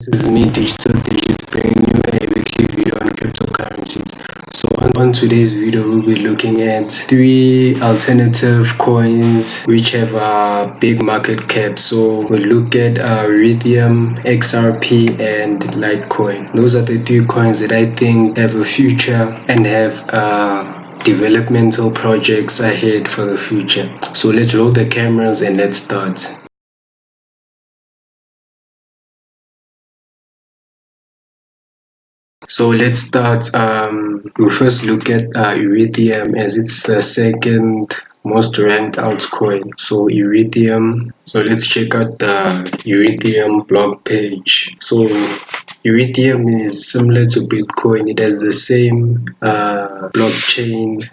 This is me, Digital Digits, bringing you a weekly video on cryptocurrencies. So on today's video, we'll be looking at 3 alternative coins which have a big market cap. So we'll look at iridium, XRP, and litecoin. Those are the 3 coins that I think have a future and have developmental projects ahead for the future. So let's roll the cameras and let's start. So let's start. We'll first look at iridium, as it's the second most ranked altcoin. So iridium. So let's check out the iridium blog page. So iridium is similar to Bitcoin. It has the same blockchain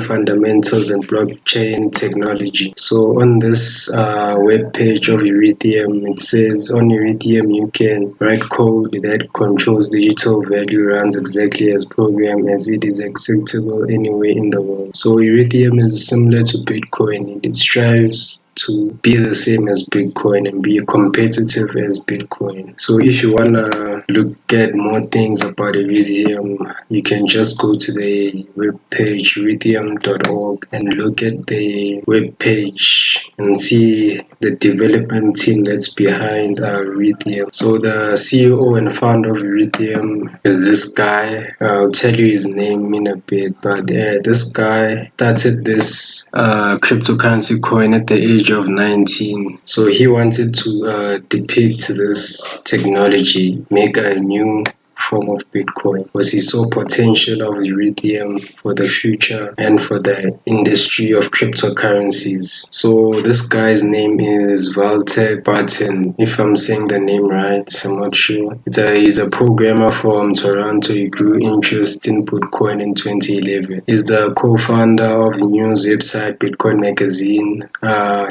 fundamentals and blockchain technology. So on this web page of iridium, it says on iridium you can write code that controls digital value, runs exactly as programmed, as it is acceptable anywhere in the world. So iridium is similar to Bitcoin. It strives to be the same as Bitcoin and be competitive as Bitcoin. So if you wanna look at more things about iridium, you can just go to the web page iridium.org and look at the web page and see the development team that's behind iridium. So the CEO and founder of iridium is this guy. I'll tell you his name in a bit, but this guy started this cryptocurrency coin at the age of 19. So he wanted to depict this technology, make a new form of Bitcoin, because he saw potential of iridium for the future and for the industry of cryptocurrencies. So this guy's name is Walter Barton, if I'm saying the name right, I'm not sure. He's a programmer from Toronto. He grew interest in Bitcoin in 2011. He's the co-founder of the news website Bitcoin Magazine.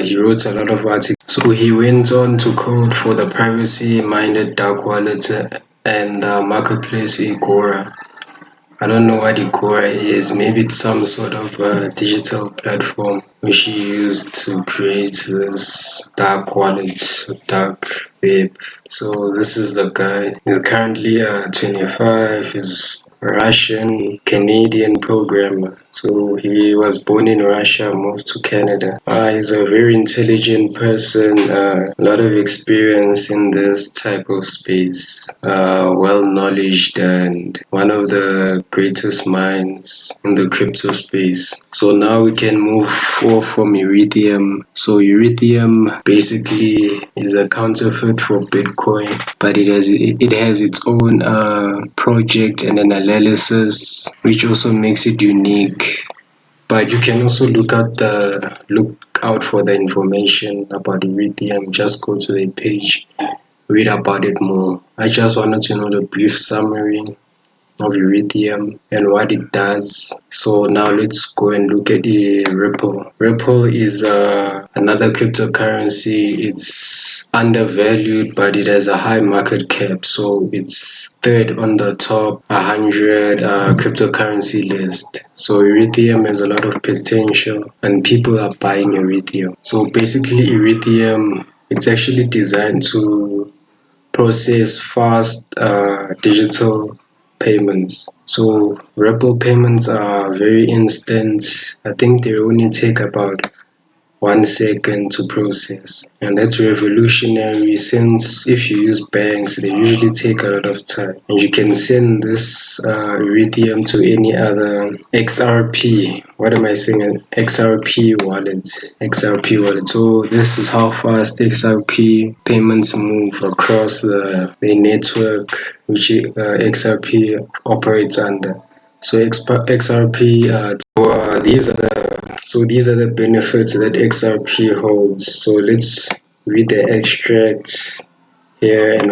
He wrote a lot of articles. So he went on to code for the privacy-minded dark wallet and marketplace Agora. I don't know what Agora is. Maybe it's some sort of digital platform which he used to create this dark wallet, dark web. So this is the guy. He's currently 25. He's Russian Canadian programmer. So he was born in Russia, moved to Canada. He's a very intelligent person, a lot of experience in this type of space, well knowledge, and one of the greatest minds in the crypto space. So now we can move forward from iridium. So iridium basically is a counterfeit for Bitcoin, but it has its own project and an analysis which also makes it unique. But you can also look out for the information about iridium. Just go to the page, read about it more. I just wanted to know the brief summary of iridium and what it does. So now let's go and look at the Ripple. Ripple is another cryptocurrency. It's undervalued, but it has a high market cap. So it's third on the top 100 cryptocurrency list. So iridium has a lot of potential and people are buying iridium. So basically iridium, it's actually designed to process fast digital payments. So Ripple payments are very instant. I think they only take about 1 second to process, and that's revolutionary, since if you use banks they usually take a lot of time, and you can send this iridium to any other XRP wallet. So this is how fast XRP payments move across the network which XRP operates under. So XRP these are the benefits that XRP holds. So let's read the extract here and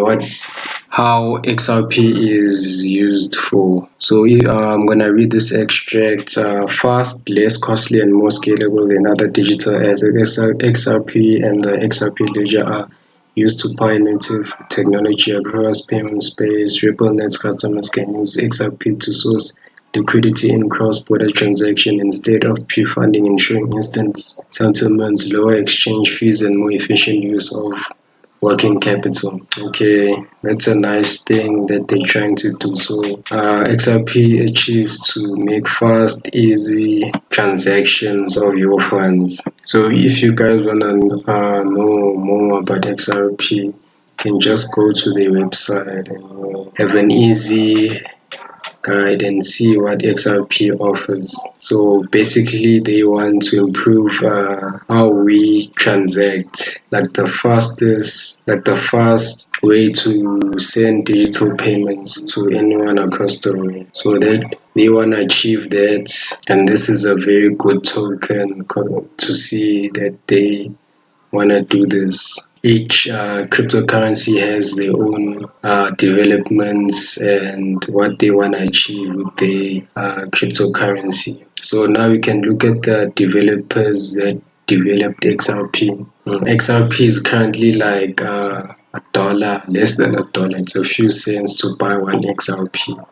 how XRP is used for. So I'm gonna read this extract. Fast, less costly, and more scalable than other digital assets. XRP and the XRP ledger are used to power native technology across payment space. RippleNet's customers can use XRP to source liquidity in cross-border transactions instead of pre-funding, ensuring instant settlements, lower exchange fees, and more efficient use of working capital. Okay, that's a nice thing that they're trying to do. So XRP achieves to make fast, easy transactions of your funds. So if you guys wanna know more about XRP, you can just go to their website and have an easy guide and see what XRP offers. So basically they want to improve how we transact, like the fast way to send digital payments to anyone across the world. So that they want to achieve that, and this is a very good token to see that they want to do this. Each cryptocurrency has their own developments and what they want to achieve with the cryptocurrency. So now we can look at the developers that developed XRP. XRP is currently like a dollar, less than a dollar. It's a few cents to buy one XRP.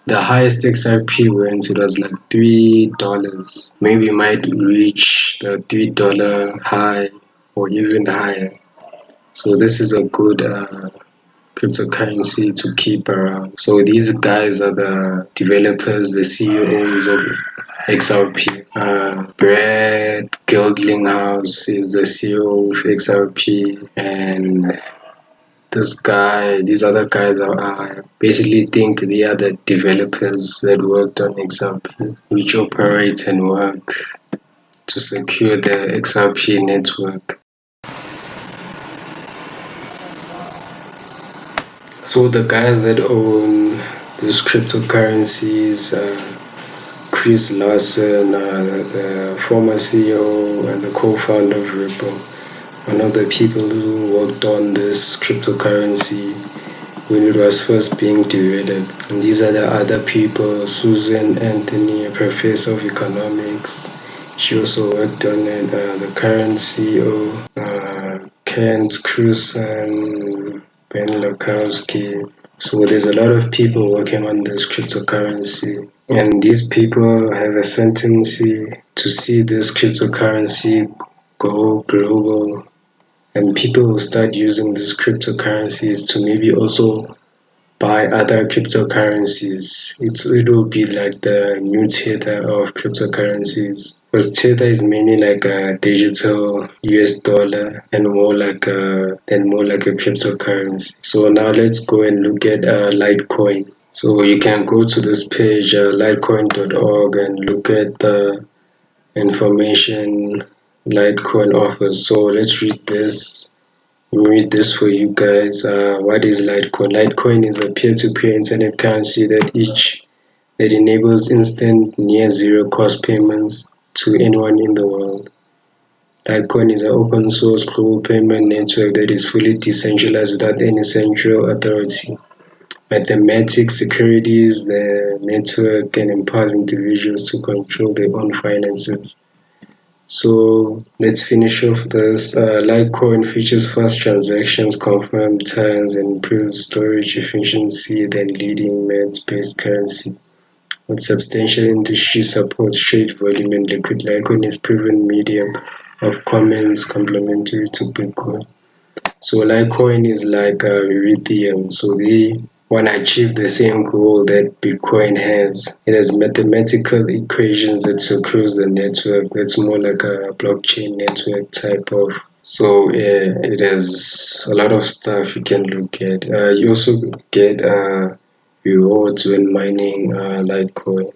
The highest XRP went, it was like $3. Maybe might reach the $3 high or even higher. So this is a good cryptocurrency to keep around. So these guys are the developers, the CEOs of XRP. Brad Geldlinghouse is the CEO of XRP, and these other guys are basically think they are the developers that worked on XRP, which operate and work to secure the XRP network. So the guys that own these cryptocurrencies, Chris Larsen, the former CEO and the co-founder of Ripple, one of the people who worked on this cryptocurrency when it was first being developed. And these are the other people: Susan Anthony, a professor of economics. She also worked on it. The current CEO, Kent Krusen, Ben Lukowski. So there's a lot of people working on this cryptocurrency. And these people have a tendency to see this cryptocurrency go global, and people will start using these cryptocurrencies to maybe also buy other cryptocurrencies. It will be like the new Tether of cryptocurrencies. Because Tether is mainly like a digital US dollar and more like a cryptocurrency. So now let's go and look at Litecoin. So you can go to this page, litecoin.org, and look at the information Litecoin offers. So let's read this. Let me read this for you guys. What is Litecoin? Litecoin is a peer-to-peer internet currency that enables instant, near-zero cost payments to anyone in the world. Litecoin is an open-source global payment network that is fully decentralized without any central authority. Mathematics securities the network and empowers individuals to control their own finances. So let's finish off this. Litecoin features fast transactions, confirmed times, and improves storage efficiency than leading METS-based currency. With substantial industry support, trade volume, and liquid, Litecoin is proven medium of commons complementary to Bitcoin. So Litecoin is like iridium. So they want to achieve the same goal that Bitcoin has. It has mathematical equations that secures the network. That's more like a blockchain network type of. So yeah, it has a lot of stuff you can look at. You also get rewards when mining Litecoin.